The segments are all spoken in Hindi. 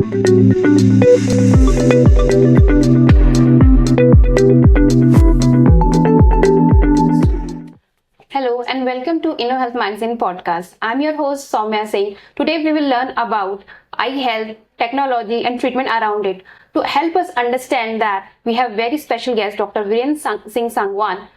Hello and welcome to InnoHealth Magazine podcast. I'm your host Soumya Singh. Today we will learn about eye health, technology and treatment around it. To help us understand that, we have very special guest Dr. Viren Singh Sangwan,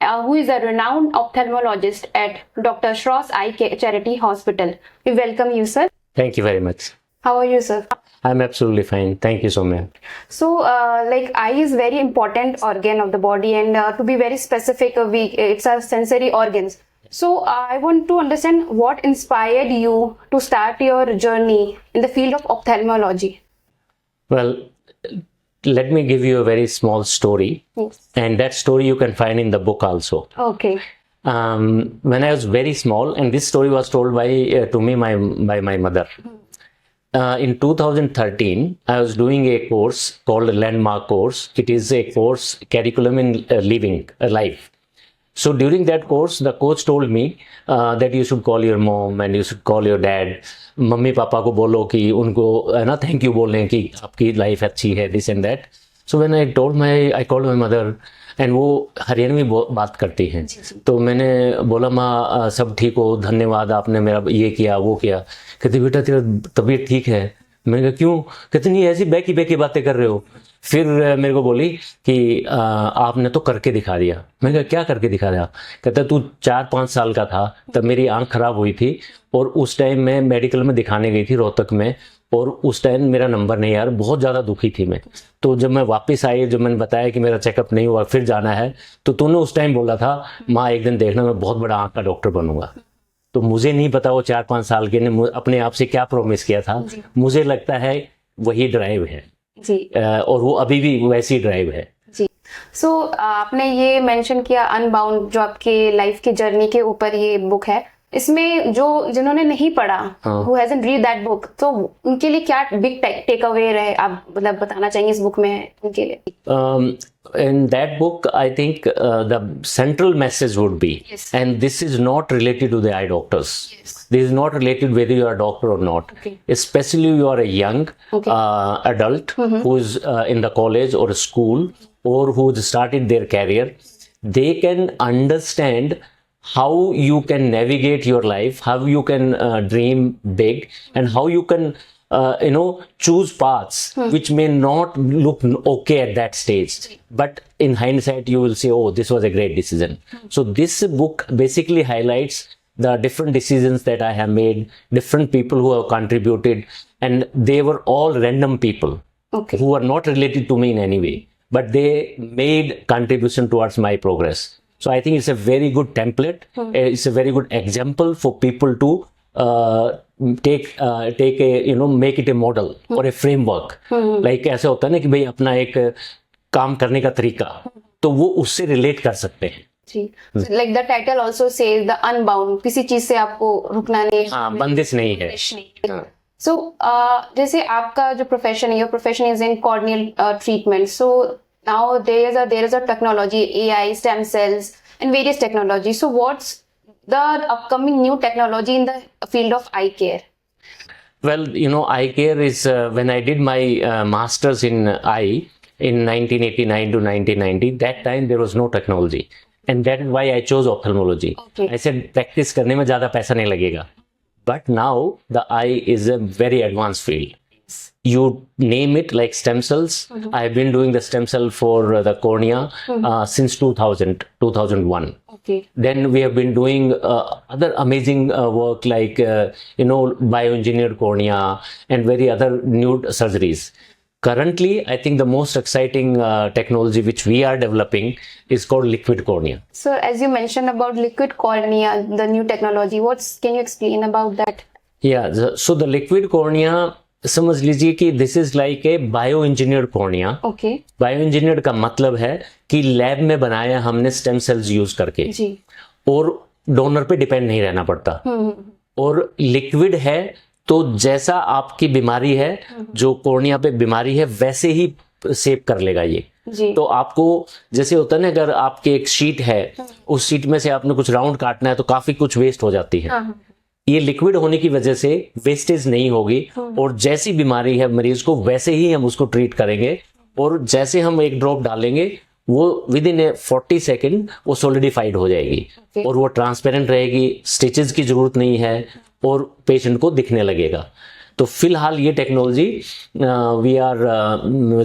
who is a renowned ophthalmologist at Dr. Shross Eye Charity Hospital. We welcome you, sir. Thank you very much. How are you, sir? I'm absolutely fine. Thank you so much. So, eye is very important organ of the body, and to be very specific, it's a sensory organs. So, I want to understand what inspired you to start your journey in the field of ophthalmology. Well, let me give you a very small story, Yes. and that story you can find in the book also. Okay. When I was very small, and this story was told to me by my mother. In 2013, I was doing a course called Landmark course. It is a course curriculum in living life. So during that course, the coach told me that you should call your mom and you should call your dad. Mummy papa को बोलो कि उनको है ना थैंक यू बोलें कि आपकी लाइफ अच्छी है, this and that. So when I called my mother, and वो हरियाणवी बात करती हैं. तो मैंने बोला माँ सब ठीक हो, धन्यवाद आपने मेरा ये किया वो किया. कहती बेटा तेरा तबीयत ठीक है. मैंने कहा क्यों? कितनी ऐसी बेकी बातें कर रहे हो. फिर मेरे को बोली कि आपने तो करके दिखा दिया. मैंने कहा क्या करके दिखा दिया? कहता तू 4-5 साल का था तब मेरी आंख खराब हुई थी और उस टाइम मैं मेडिकल में दिखाने गई थी रोहतक में, और उस टाइम मेरा नंबर नहीं यार, बहुत ज़्यादा दुखी थी मैं. तो जब मैं वापस आई, जब मैंने बताया कि मेरा चेकअप नहीं हुआ, फिर जाना है, तो तूने उस टाइम बोला था माँ एक दिन देखना मैं बहुत बड़ा आंख का डॉक्टर बनूंगा. तो मुझे नहीं पता वो 4-5 साल के ने अपने आप से क्या प्रॉमिस किया था. मुझे लगता है वही ड्राइव है जी. और वो अभी भी वैसी ड्राइव है जी. सो आपने ये मेंशन किया अनबाउंड, जो आपके लाइफ की जर्नी के ऊपर ये बुक है. इसमें जिन्होंने नहीं पढ़ा, who hasn't read that book, तो उनके लिए क्या बिग टेक अवे रहे, आप मतलब बताना चाहेंगे इस बुक में उनके लिए? In that book, I think the central message would be, Yes. and this is not related to the eye doctors. Yes. This is not related whether you are a doctor or not. Okay. Especially you are a young adult who is in the college or a school, or who started their career. They can understand how you can navigate your life, how you can dream big, and how you can choose paths which may not look okay at that stage, but in hindsight you will say, oh, this was a great decision. So this book basically highlights the different decisions that I have made, different people who have contributed, and they were all random people. Okay. Who are not related to me in any way, but they made contribution towards my progress. So I think it's a very good template. It's a very good example for people to take a make it a model or a framework. Like ऐसे होता है ना कि भाई अपना एक काम करने का तरीका, तो वो उससे रिलेट कर सकते हैं. जी. Like the title also says the unbound, किसी चीज से आपको रुकना नहीं है. हाँ, बंदिश नहीं है. So जैसे आपका जो प्रोफेशन है, your profession is in corneal treatment. So now there is a technology, AI, stem cells, and various technology. So what's the upcoming new technology in the field of eye care? Well, eye care is when I did my masters in eye in 1989 to 1990. That time there was no technology, and that is why I chose ophthalmology. Okay. I said practice करने में ज़्यादा पैसा नहीं लगेगा. But now the eye is a very advanced field. You name it, like stem cells. I have been doing the stem cell for the cornea since 2001. Okay. Then we have been doing other amazing work like bioengineered cornea and very other new surgeries. Currently, I think the most exciting technology which we are developing is called liquid cornea. So as you mentioned about liquid cornea, the new technology, can you explain about that? Yeah, so the liquid cornea, समझ लीजिए कि this is like a bio engineered cornea. Okay. Bio engineered का मतलब है कि लैब में बनाया हमने स्टेम सेल्स यूज करके जी. और डोनर पे डिपेंड नहीं रहना पड़ता. और लिक्विड है तो जैसा आपकी बीमारी है, जो कॉर्निया पे बीमारी है, वैसे ही सेव कर लेगा ये. जी. तो आपको जैसे होता है ना, अगर आपकी एक शीट है, उस शीट में से आपने कुछ राउंड काटना है तो काफी कुछ वेस्ट हो जाती है. ये लिक्विड होने की वजह से वेस्टेज नहीं होगी और जैसी बीमारी है मरीज को वैसे ही हम उसको ट्रीट करेंगे और जैसे हम एक ड्रॉप डालेंगे वो विद इन 40 सेकेंड वो सॉलिडिफाइड हो जाएगी और वो ट्रांसपेरेंट रहेगी, स्टिचेस की जरूरत नहीं है और पेशेंट को दिखने लगेगा। तो फिलहाल ये technology we are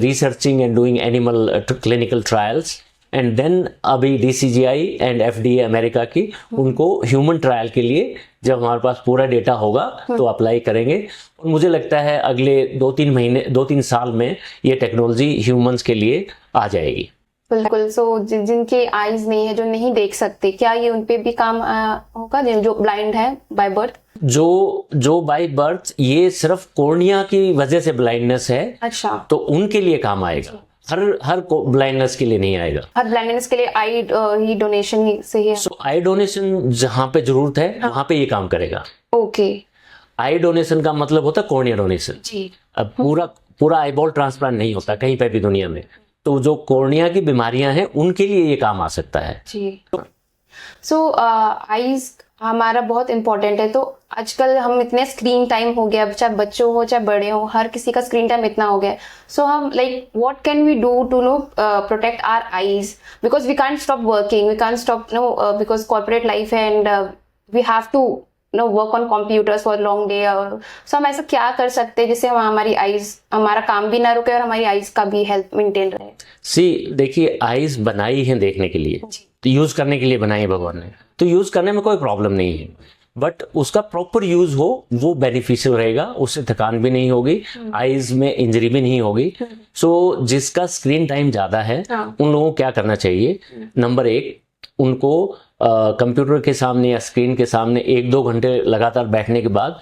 researching and doing animal clinical trials and then अभी DCGI एंड FDA अमेरिका की उनको ह्यूमन ट्रायल के लिए जब हमारे पास पूरा डेटा होगा तो अप्लाई करेंगे और मुझे लगता है अगले 2-3 साल में ये टेक्नोलॉजी ह्यूमंस के लिए आ जाएगी। बिल्कुल। सो जिनके आईज नहीं है, जो नहीं देख सकते, क्या ये उन पे भी काम होगा, जो ब्लाइंड है बाय बर्थ? जो बाय बर्थ ये सिर्फ कॉर्निया की वजह से ब्लाइंडनेस है, अच्छा, तो उनके लिए काम आएगा, हर ब्लाइंडनेस के लिए नहीं आएगा। हर ब्लाइंडनेस के लिए आई ही डोनेशन से ही है। सो आई डोनेशन जहाँ पे जरूरत है वहां पे ये काम करेगा। ओके। आई डोनेशन का मतलब होता है कॉर्निया डोनेशन जी। अब पूरा आईबॉल ट्रांसप्लांट नहीं होता कहीं पे भी दुनिया में, तो जो कॉर्निया की बीमारियां हैं उनके लिए ये काम आ सकता है जी। सो आईज हमारा बहुत इंपॉर्टेंट है। तो आजकल हम इतने स्क्रीन टाइम हो गया, चाहे बच्चों हो चाहे बड़े हो, हर किसी का स्क्रीन टाइम इतना हो गया। सो हम like what can we do to know protect our eyes, because we can't stop working, we can't stop because corporate life है and we have to work on computers for long day. So हम ऐसा क्या कर सकते हैं जिससे हमारी आईज, हमारा काम भी ना रुके और हमारी आईज का भी हेल्थ मेंटेन रहे? देखिए आईज बनाई है देखने के लिए, तो यूज करने के लिए बनाई है भगवान ने, तो यूज करने में कोई प्रॉब्लम नहीं है, बट उसका प्रॉपर यूज हो वो बेनिफिशियल रहेगा, उससे थकान भी नहीं होगी, आईज में इंजरी भी नहीं होगी। सो जिसका स्क्रीन टाइम ज्यादा है उन लोगों को क्या करना चाहिए? नंबर 1, उनको कंप्यूटर के सामने या स्क्रीन के सामने 1-2 घंटे लगातार बैठने के बाद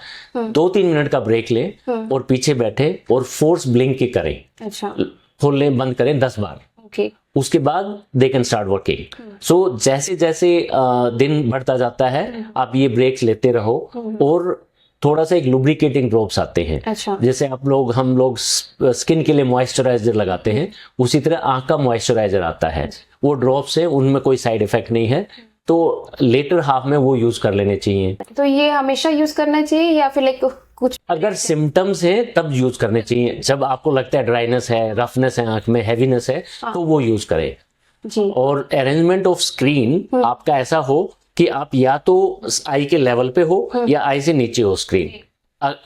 2-3 मिनट का ब्रेक लें और पीछे बैठे और फोर्स ब्लिंक की करें। अच्छा। खोल लें, बंद करें 10 बार। ओके। उसके बाद दे कैन स्टार्ट वर्किंग। सो जैसे जैसे दिन बढ़ता जाता है आप ये ब्रेक्स लेते रहो और थोड़ा सा एक लुब्रिकेटिंग ड्रॉप्स आते हैं। अच्छा। जैसे हम लोग स्किन के लिए मॉइस्चराइजर लगाते हैं, उसी तरह आंख का मॉइस्चराइजर आता है, वो ड्रॉप्स है, उनमें कोई साइड इफेक्ट नहीं है, तो लेटर हाफ में वो यूज कर लेने चाहिए। तो ये हमेशा यूज करना चाहिए या फिर लाइक कुछ अगर सिम्टम्स है तब यूज करने चाहिए? जब आपको लगता है ड्राइनेस है, रफनेस है, आंख में हैवीनेस है, तो वो यूज करें जी। और अरेंजमेंट ऑफ स्क्रीन आपका ऐसा हो कि आप या तो आई के लेवल पे हो या आई से नीचे हो स्क्रीन,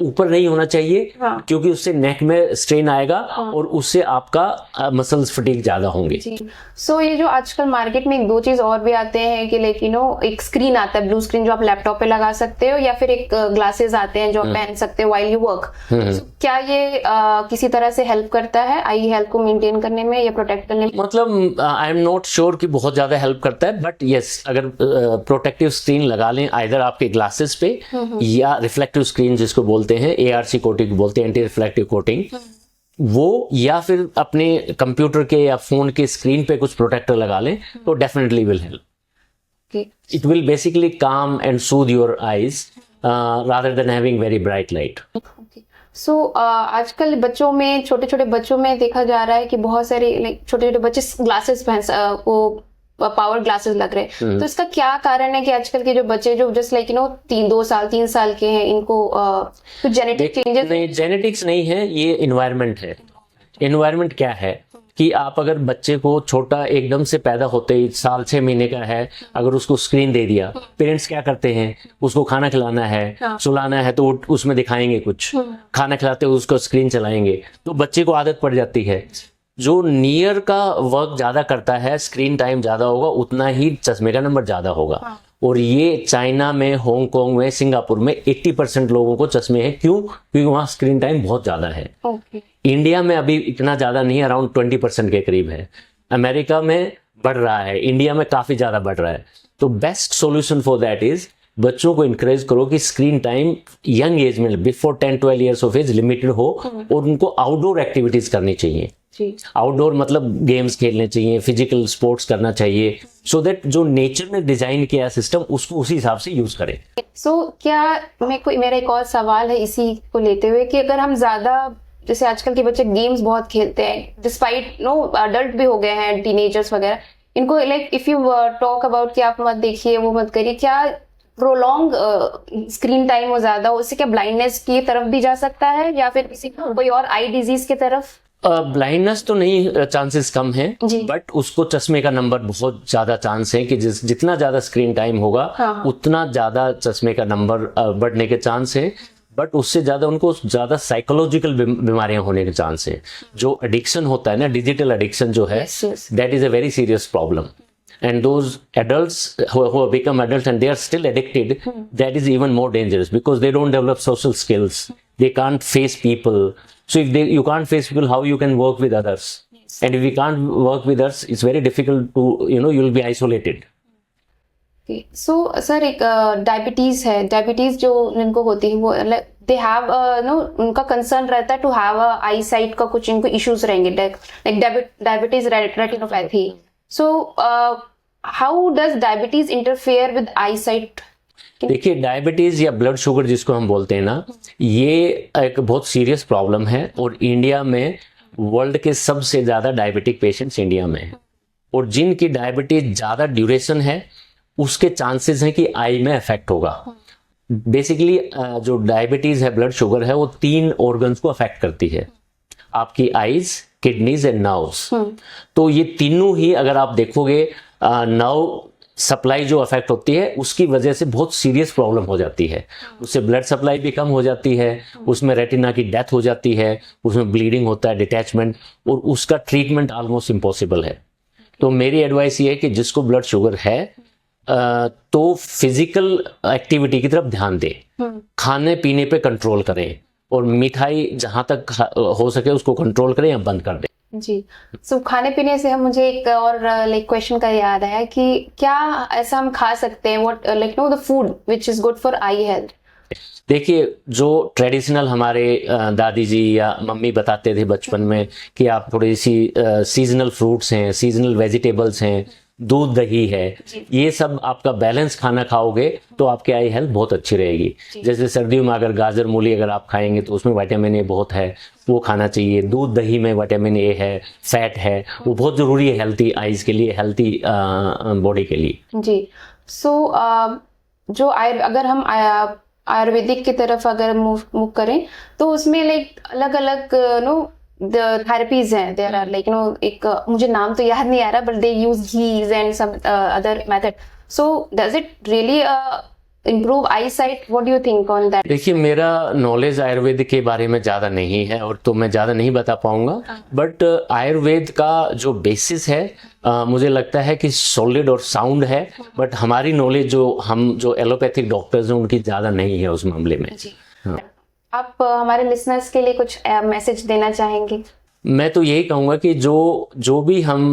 ऊपर नहीं होना चाहिए क्योंकि उससे नेक में स्ट्रेन आएगा और उससे आपका मसल्स फटीग ज्यादा होंगे। सो ये जो आजकल मार्केट में 2 चीज और भी आते हैं कि लाइक एक स्क्रीन आता है, ब्लू स्क्रीन, जो आप लैपटॉप पे लगा सकते हो, या फिर एक ग्लासेस आते हैं जो आप पहन सकते हो व्हाइल यू वर्क। क्या ये किसी तरह से हेल्प करता है आई हेल्थ को मेंटेन करने में या प्रोटेक्ट करने में? मतलब आई एम नॉट श्योर कि बहुत ज्यादा हेल्प करता है, बट यस, अगर प्रोटेक्टिव स्क्रीन लगा लें आइदर आपके ग्लासेस पे या रिफ्लेक्टिव स्क्रीन जिसको बोलते हैं, ARC कोटिंग बोलते हैं, एंटी रिफ्लेक्टिव कोटिंग, वो, या फिर अपने कंप्यूटर के या फोन के स्क्रीन पे कुछ प्रोटेक्टर लगा लें तो definitely will help. It will basically calm and soothe your eyes rather than having very bright light. So आजकल बच्चों में, छोटे छोटे बच्चों में देखा जा रहा है कि बहुत सारे छोटे छोटे बच्चे ग्लासेस वो पावर ग्लासेस लग रहे हैं। तो इसका क्या कारण है कि आजकल के जो बच्चे जो जस्ट लाइक 3 साल के हैं, इनको कुछ जेनेटिक चेंजेस? नहीं, जेनेटिक्स नहीं है, ये इन्वायरमेंट है। इन्वायरमेंट क्या है कि आप अगर बच्चे को छोटा एकदम से पैदा होते ही 6 महीने का है, अगर उसको स्क्रीन दे दिया, पेरेंट्स क्या करते हैं, उसको खाना खिलाना है, सुलाना है, तो उसमें दिखाएंगे कुछ, खाना खिलाते हुए उसको स्क्रीन चलाएंगे, तो बच्चे को आदत पड़ जाती है। जो नियर का वर्क ज्यादा करता है, स्क्रीन टाइम ज्यादा होगा, उतना ही चश्मे का नंबर ज्यादा होगा। और ये चाइना में, हांगकांग में, सिंगापुर में 80% लोगों को चश्मे हैं। क्यों? क्योंकि वहाँ स्क्रीन टाइम बहुत ज्यादा है। इंडिया में अभी इतना ज्यादा नहीं, अराउंड 20% के करीब है। अमेरिका में बढ़ रहा है, इंडिया में काफी ज्यादा बढ़ रहा है। तो best solution for that is बच्चों को इनकरेज करो कि स्क्रीन टाइम यंग एज में, before 10-12 years of age, limited हो और उनको आउटडोर एक्टिविटीज करनी चाहिए। आउटडोर मतलब गेम्स खेलने चाहिए, फिजिकल स्पोर्ट्स करना चाहिए, सो दैट जो नेचर ने डिजाइन किया सिस्टम उसको उसी हिसाब से यूज करें। क्या मेरा एक और सवाल है इसी को लेते हुए कि अगर हम ज्यादा, जैसे आजकल के बच्चे गेम्स बहुत खेलते हैं, डिस्पाइट अडल्ट भी हो गए हैं, टीनेजर्स वगैरह, इनको like if you talk about कि आप मत देखिए, वो मत करिए, क्या प्रोलॉन्ग स्क्रीन टाइम हो ज्यादा हो, उससे क्या ब्लाइंडनेस की तरफ भी जा सकता है या फिर किसी कोई और आई डिजीज की तरफ? ब्लाइंडनेस तो नहीं, चांसेस कम है, जी। बट उसको चश्मे का नंबर बहुत ज्यादा चांस है कि जितना ज्यादा स्क्रीन टाइम होगा हाँ। उतना ज्यादा चश्मे का नंबर बढ़ने के चांस है। बट उससे ज्यादा उनको ज्यादा साइकोलॉजिकल बीमारियां होने के चांस है। जो एडिक्शन होता है ना, डिजिटल एडिक्शन जो है, Yes, yes. That is a very serious problem. And those adults who have become adults and they are still addicted, that is even more dangerous because they don't develop social skills. They can't face people. So if you can't face people, how you can work with others? Yes. And if you can't work with others, it's very difficult to, you'll be isolated. So sir, एक डायबिटीज है, डायबिटीज जो जिनको होती है वो दे हैव उनका कंसर्न रहता है टू हैव आई साइट का कुछ इनको इश्यूज रहेंगे, like diabetes retinopathy. So how does diabetes interfere with I site? देखिए, डायबिटीज या ब्लड शुगर जिसको हम बोलते हैं ना, ये एक बहुत सीरियस प्रॉब्लम है और इंडिया में वर्ल्ड के सबसे ज्यादा डायबिटिक पेशेंट्स इंडिया में हैं। और जिनकी डायबिटीज ज्यादा ड्यूरेशन है उसके चांसेस हैं कि आई में अफेक्ट होगा। बेसिकली जो डायबिटीज है, ब्लड शुगर है, वो 3 ऑर्गन्स को अफेक्ट करती है, आपकी आईज, किडनीज एंड नर्व्स। तो ये तीनों ही अगर आप देखोगे, नर्व सप्लाई जो अफेक्ट होती है उसकी वजह से बहुत सीरियस प्रॉब्लम हो जाती है। उससे ब्लड सप्लाई भी कम हो जाती है, उसमें रेटिना की डेथ हो जाती है, उसमें ब्लीडिंग होता है, डिटैचमेंट, और उसका ट्रीटमेंट ऑलमोस्ट इम्पॉसिबल है। तो मेरी एडवाइस ये है कि जिसको ब्लड शुगर है तो फिजिकल एक्टिविटी की तरफ ध्यान दे, खाने पीने पे कंट्रोल करें और मिठाई जहां तक हो सके उसको कंट्रोल करें या बंद कर दें। जी। सो खाने पीने से हम मुझे एक और लाइक क्वेश्चन का याद आया कि क्या ऐसा हम खा सकते हैं what like the food which is good for I health? देखिए, जो ट्रेडिशनल हमारे दादी जी या मम्मी बताते थे बचपन में कि आप थोड़ी सी सीजनल फ्रूट्स हैं, सीजनल वेजिटेबल्स हैं, दूध दही है, ये सब आपका बैलेंस खाना खाओगे तो आपकी आई हेल्थ बहुत अच्छी रहेगी। जैसे सर्दियों में अगर गाजर मूली अगर आप खाएंगे तो उसमें विटामिन ए बहुत है, वो खाना चाहिए। दूध दही में विटामिन ए है, फैट है, वो बहुत जरूरी है हेल्थी आईज के लिए, हेल्थी बॉडी के लिए। जी। सो जो अगर हम आयुर्वेदिक की तरफ अगर मूव करें तो उसमें लाइक अलग अलग थेरेपीज हैं, देयर आर लाइक एक मुझे नाम तो याद नहीं आ रहा, बट दे यूज घीज and some other method. So does it really improve eyesight? What do you think on that? देखिए, मेरा नॉलेज आयुर्वेद के बारे में ज़्यादा नहीं है और तो मैं ज़्यादा नहीं बता पाऊंगा, बट आयुर्वेद का जो बेसिस है मुझे लगता है कि सॉलिड और साउंड है, बट हमारी नॉलेज जो एलोपैथिक डॉक्टर्स हैं उनकी ज़्यादा नहीं है उस मामले में। हाँ। आप हमारे लिसनर्स के लिए कुछ मैसेज देना चाहेंगे? मैं तो यही कहूँगा कि जो भी हम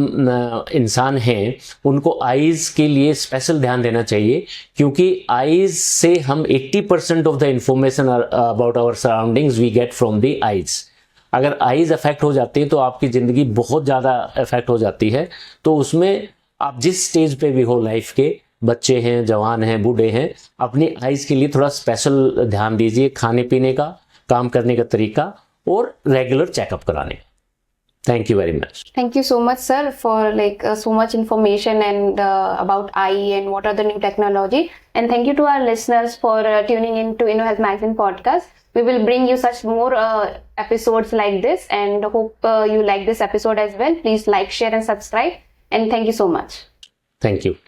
इंसान हैं उनको आईज के लिए स्पेशल ध्यान देना चाहिए, क्योंकि आईज से हम 80% of the information about our surroundings we get from the eyes. अगर आईज अफेक्ट हो जाती है तो आपकी ज़िंदगी बहुत ज़्यादा अफेक्ट हो जाती है। तो उसमें आप जिस स्टेज पे भी हो लाइफ के, बच्चे हैं, जवान हैं, बूढ़े हैं, अपनी आईज के लिए थोड़ा स्पेशल ध्यान दीजिए, खाने पीने का, काम करने का तरीका और रेगुलर चेकअप कराने। Thank you very much. Thank you so much, sir, for like so much information and about eye and what are the new technology. And thank you to our listeners for tuning in to InnoHealth Magazine podcast. We will bring you such more episodes like this, and hope you like this episode as well. Please like, share, and subscribe. And thank you so much. Thank you.